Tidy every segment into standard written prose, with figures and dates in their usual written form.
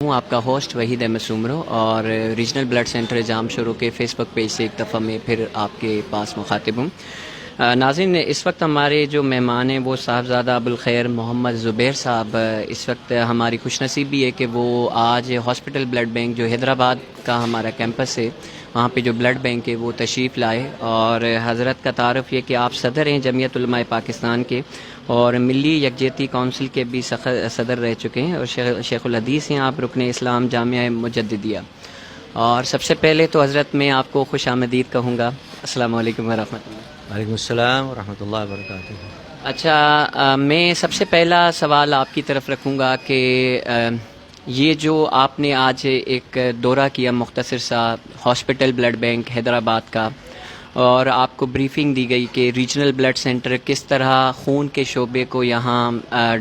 ہوں آپ کا ہوسٹ وحید احمد سومرو، اور ریجنل بلڈ سینٹر جام شروع کے فیس بک پیج سے ایک دفعہ میں پھر آپ کے پاس مخاطب ہوں۔ ناظرین، اس وقت ہمارے جو مہمان ہیں وہ صاحبزادہ ابوالخیر محمد زبیر صاحب، اس وقت ہماری خوش نصیبی ہے کہ وہ آج ہاسپٹل بلڈ بینک جو حیدرآباد کا ہمارا کیمپس ہے وہاں پہ جو بلڈ بینک ہے وہ تشریف لائے، اور حضرت کا تعارف یہ کہ آپ صدر ہیں جمعیت علماء پاکستان کے، اور ملی یکجہتی کونسل کے بھی صدر رہ چکے ہیں، اور شیخ الحدیث ہیں آپ، رکن اسلام جامعہ مجددیہ۔ اور سب سے پہلے تو حضرت میں آپ کو خوش آمدید کہوں گا۔ السلام علیکم ورحمۃ اللہ۔ وعلیکم السلام ورحمۃ اللہ وبرکاتہ۔ اچھا، میں سب سے پہلا سوال آپ کی طرف رکھوں گا کہ یہ جو آپ نے آج ایک دورہ کیا مختصر سا ہاسپٹل بلڈ بینک حیدرآباد کا، اور آپ کو بریفنگ دی گئی کہ ریجنل بلڈ سینٹر کس طرح خون کے شعبے کو یہاں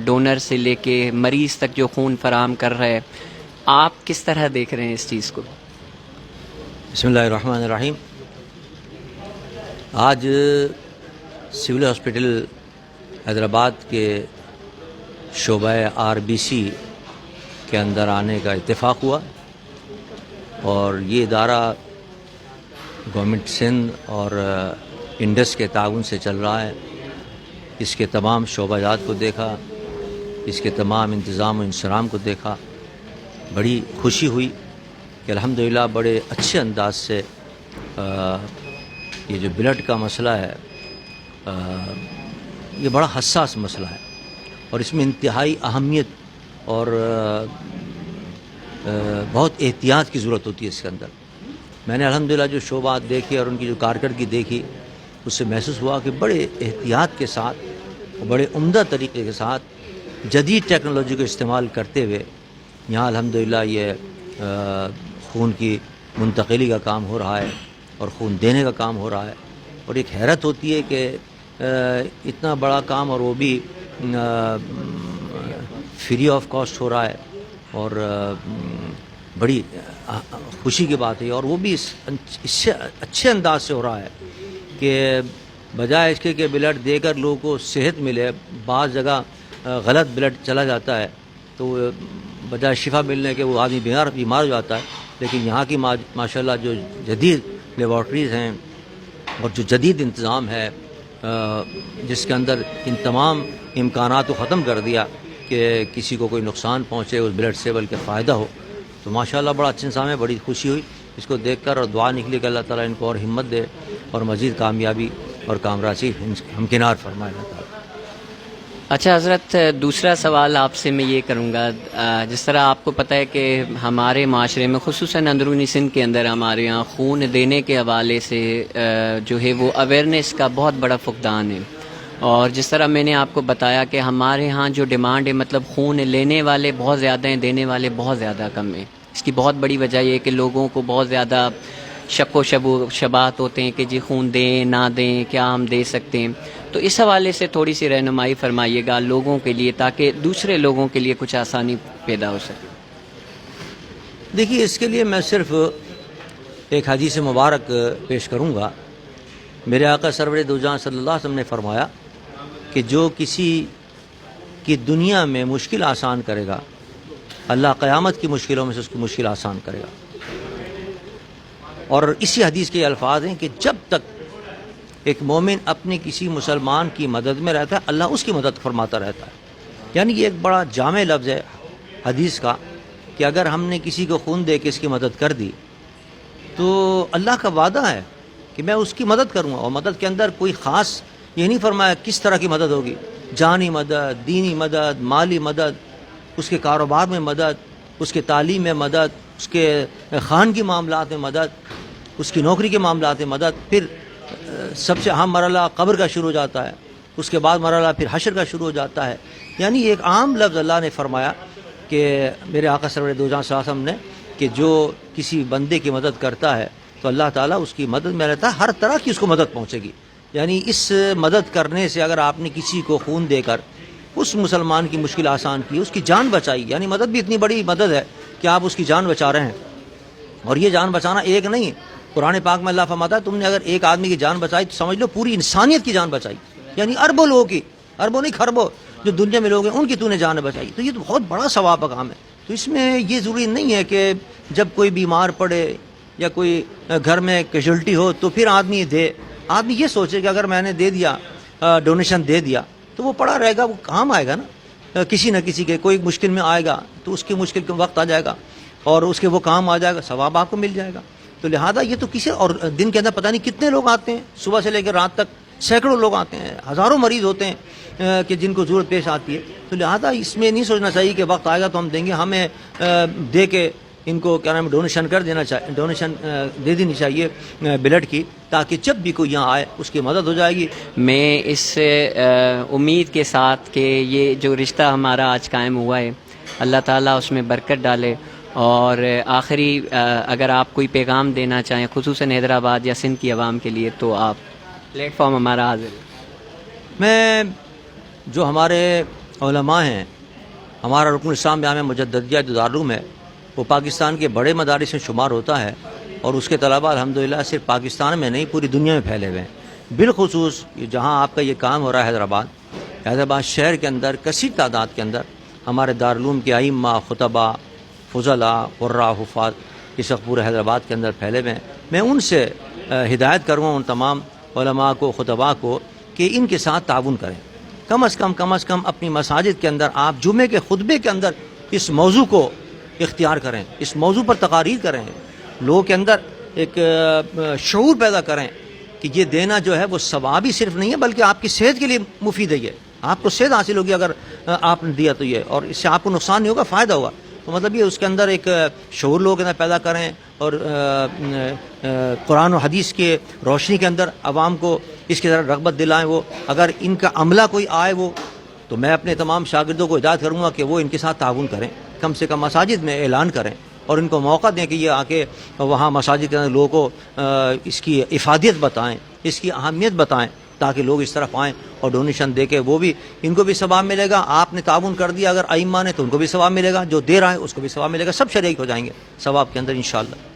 ڈونر سے لے کے مریض تک جو خون فراہم کر رہا ہے، آپ کس طرح دیکھ رہے ہیں اس چیز کو؟ بسم اللہ الرحمن الرحیم۔ آج سول ہاسپٹل حیدرآباد کے شعبہ RBC کے اندر آنے کا اتفاق ہوا، اور یہ ادارہ گورنمنٹ سندھ اور انڈس کے تعاون سے چل رہا ہے۔ اس کے تمام شعبہ جات کو دیکھا، اس کے تمام انتظام و انصرام کو دیکھا، بڑی خوشی ہوئی کہ الحمدللہ بڑے اچھے انداز سے یہ جو بلڈ کا مسئلہ ہے یہ بڑا حساس مسئلہ ہے، اور اس میں انتہائی اہمیت اور بہت احتیاط کی ضرورت ہوتی ہے اس کے اندر۔ میں نے الحمدللہ جو شعبات دیکھے اور ان کی جو کارکردگی دیکھی، اس سے محسوس ہوا کہ بڑے احتیاط کے ساتھ اور بڑے عمدہ طریقے کے ساتھ جدید ٹیکنالوجی کو استعمال کرتے ہوئے یہاں الحمدللہ یہ خون کی منتقلی کا کام ہو رہا ہے اور خون دینے کا کام ہو رہا ہے۔ اور ایک حیرت ہوتی ہے کہ اتنا بڑا کام، اور وہ بھی فری آف کاسٹ ہو رہا ہے، اور بڑی خوشی کی بات ہے، اور وہ بھی اس سے اچھے انداز سے ہو رہا ہے کہ بجائے اس کے کہ بلڈ دے کر لوگوں کو صحت ملے، بعض جگہ غلط بلڈ چلا جاتا ہے تو بجائے شفا ملنے کے وہ آدمی بیمار ہو جاتا ہے۔ لیکن یہاں کی ماشاءاللہ جو جدید لیبارٹریز ہیں اور جو جدید انتظام ہے، جس کے اندر ان تمام امکانات کو ختم کر دیا کہ کسی کو کوئی نقصان پہنچے اس بلڈ سے، بلکہ فائدہ ہو، تو ماشاءاللہ بڑا اچھا انتظام ہے۔ بڑی خوشی ہوئی اس کو دیکھ کر، اور دعا نکلی کہ اللہ تعالیٰ ان کو اور ہمت دے اور مزید کامیابی اور کامرانی ہمکنار فرمائے اللہ تعالیٰ۔ اچھا حضرت، دوسرا سوال آپ سے میں یہ کروں گا، جس طرح آپ کو پتہ ہے کہ ہمارے معاشرے میں خصوصاً اندرونی سندھ کے اندر ہمارے یہاں خون دینے کے حوالے سے جو ہے وہ اویئرنیس کا بہت بڑا فقدان ہے، اور جس طرح میں نے آپ کو بتایا کہ ہمارے ہاں جو ڈیمانڈ ہے، مطلب خون لینے والے بہت زیادہ ہیں، دینے والے بہت زیادہ کم ہیں۔ اس کی بہت بڑی وجہ یہ ہے کہ لوگوں کو بہت زیادہ شک و شبہات ہوتے ہیں کہ جی خون دیں نہ دیں، کیا ہم دے سکتے ہیں؟ تو اس حوالے سے تھوڑی سی رہنمائی فرمائیے گا لوگوں کے لیے، تاکہ دوسرے لوگوں کے لیے کچھ آسانی پیدا ہو سکے۔ دیکھیے، اس کے لیے میں صرف ایک حدیث مبارک پیش کروں گا۔ میرے آقا سرور دو جہاں صلی اللہ علیہ وسلم نے فرمایا کہ جو کسی کی دنیا میں مشکل آسان کرے گا، اللہ قیامت کی مشکلوں میں سے اس کی مشکل آسان کرے گا۔ اور اسی حدیث کے الفاظ ہیں کہ جب تک ایک مومن اپنے کسی مسلمان کی مدد میں رہتا ہے، اللہ اس کی مدد فرماتا رہتا ہے۔ یعنی یہ ایک بڑا جامع لفظ ہے حدیث کا کہ اگر ہم نے کسی کو خون دے کے اس کی مدد کر دی تو اللہ کا وعدہ ہے کہ میں اس کی مدد کروں گا۔ اور مدد کے اندر کوئی خاص یہ نہیں فرمایا کس طرح کی مدد ہوگی، جانی مدد، دینی مدد، مالی مدد، اس کے کاروبار میں مدد، اس کے تعلیم میں مدد، اس کے خان کی معاملات میں مدد، اس کی نوکری کے معاملات میں مدد۔ پھر سب سے اہم مرحلہ قبر کا شروع ہو جاتا ہے، اس کے بعد مرحلہ پھر حشر کا شروع ہو جاتا ہے۔ یعنی ایک عام لفظ اللہ نے فرمایا کہ میرے آقا سرور دو جہاں صلی اللہ علیہ وسلم نے کہ جو کسی بندے کی مدد کرتا ہے تو اللہ تعالیٰ اس کی مدد میں رہتا ہے، ہر طرح کی اس کو مدد پہنچے گی۔ یعنی اس مدد کرنے سے اگر آپ نے کسی کو خون دے کر اس مسلمان کی مشکل آسان کی، اس کی جان بچائی، یعنی مدد بھی اتنی بڑی مدد ہے کہ آپ اس کی جان بچا رہے ہیں۔ اور یہ جان بچانا ایک نہیں، قرآن پاک میں اللہ فرماتا ہے تم نے اگر ایک آدمی کی جان بچائی تو سمجھ لو پوری انسانیت کی جان بچائی، یعنی اربوں لوگوں کی، اربوں نہیں کھربوں جو دنیا میں لوگ ہیں ان کی تو نے جان بچائی۔ تو یہ تو بہت بڑا ثواب کا کام ہے۔ تو اس میں یہ ضروری نہیں ہے کہ جب کوئی بیمار پڑے یا کوئی گھر میں کیجولٹی ہو تو پھر آدمی دے. آدمی یہ سوچے کہ اگر میں نے دے دیا, ڈونیشن دے دیا, تو وہ پڑا رہے گا, وہ کام آئے گا نا کسی نہ کسی کے. کوئی مشکل میں آئے گا تو اس کی مشکل کے وقت آ جائے گا اور اس کے وہ کام آ جائے گا, ثواب آپ کو مل جائے گا. تو لہذا یہ تو کسی, اور دن کے اندر پتہ نہیں کتنے لوگ آتے ہیں, صبح سے لے کر رات تک سینکڑوں لوگ آتے ہیں, ہزاروں مریض ہوتے ہیں کہ جن کو ضرورت پیش آتی ہے. تو لہذا اس میں نہیں سوچنا چاہیے کہ وقت آئے گا تو ہم دیں گے. ہمیں دے کے ان کو کیا نام ڈونیشن کر دینا چاہیے, ڈونیشن دے دینی چاہیے بلڈ کی, تاکہ جب بھی کوئی یہاں آئے اس کی مدد ہو جائے گی. میں اس امید کے ساتھ کہ یہ جو رشتہ ہمارا آج قائم ہوا ہے اللہ تعالیٰ اس میں برکت ڈالے. اور آخری اگر آپ کوئی پیغام دینا چاہیں خصوصاً حیدرآباد یا سندھ کی عوام کے لیے تو آپ, پلیٹ فارم ہمارا حاضر ہے. میں جو ہمارے علماء ہیں, ہمارا رکن اسلام جامعہ مجددیہ جو دارالعلوم ہے وہ پاکستان کے بڑے مدارس میں شمار ہوتا ہے, اور اس کے طلباء الحمدللہ صرف پاکستان میں نہیں پوری دنیا میں پھیلے ہوئے ہیں. بالخصوص جہاں آپ کا یہ کام ہو رہا ہے حیدرآباد شہر کے اندر کثیر تعداد کے اندر ہمارے دارالعلوم کے ائمہ, خطبہ, فضلاء, قراء, حفاظ اس وقت پورے حیدرآباد کے اندر پھیلے ہوئے ہیں. میں ان سے ہدایت کروں ان تمام علماء کو, خطباء کو کہ ان کے ساتھ تعاون کریں. کم از کم اپنی مساجد کے اندر آپ جمعے کے خطبے کے اندر اس موضوع کو اختیار کریں, اس موضوع پر تقاریر کریں, لوگوں کے اندر ایک شعور پیدا کریں کہ یہ دینا جو ہے وہ ثوابی صرف نہیں ہے بلکہ آپ کی صحت کے لیے مفید ہے. یہ آپ کو صحت حاصل ہوگی اگر آپ نے دیا تو یہ, اور اس سے آپ کو نقصان نہیں ہوگا, فائدہ ہوگا. تو مطلب یہ اس کے اندر ایک شعور لوگوں کے اندر پیدا کریں, اور قرآن و حدیث کے روشنی کے اندر عوام کو اس کی طرف رغبت دلائیں. وہ اگر ان کا عملہ کوئی آئے وہ, تو میں اپنے تمام شاگردوں کو ہدایت کروں گا کہ وہ ان کے ساتھ تعاون کریں, کم سے کم مساجد میں اعلان کریں اور ان کو موقع دیں کہ یہ آ کے وہاں مساجد کے اندر لوگوں کو اس کی افادیت بتائیں, اس کی اہمیت بتائیں, تاکہ لوگ اس طرف آئیں اور ڈونیشن دے کے وہ بھی, ان کو بھی ثواب ملے گا. آپ نے تعاون کر دیا اگر ائمہ نے تو ان کو بھی ثواب ملے گا, جو دے رہا ہے اس کو بھی ثواب ملے گا, سب شریک ہو جائیں گے ثواب کے اندر انشاءاللہ.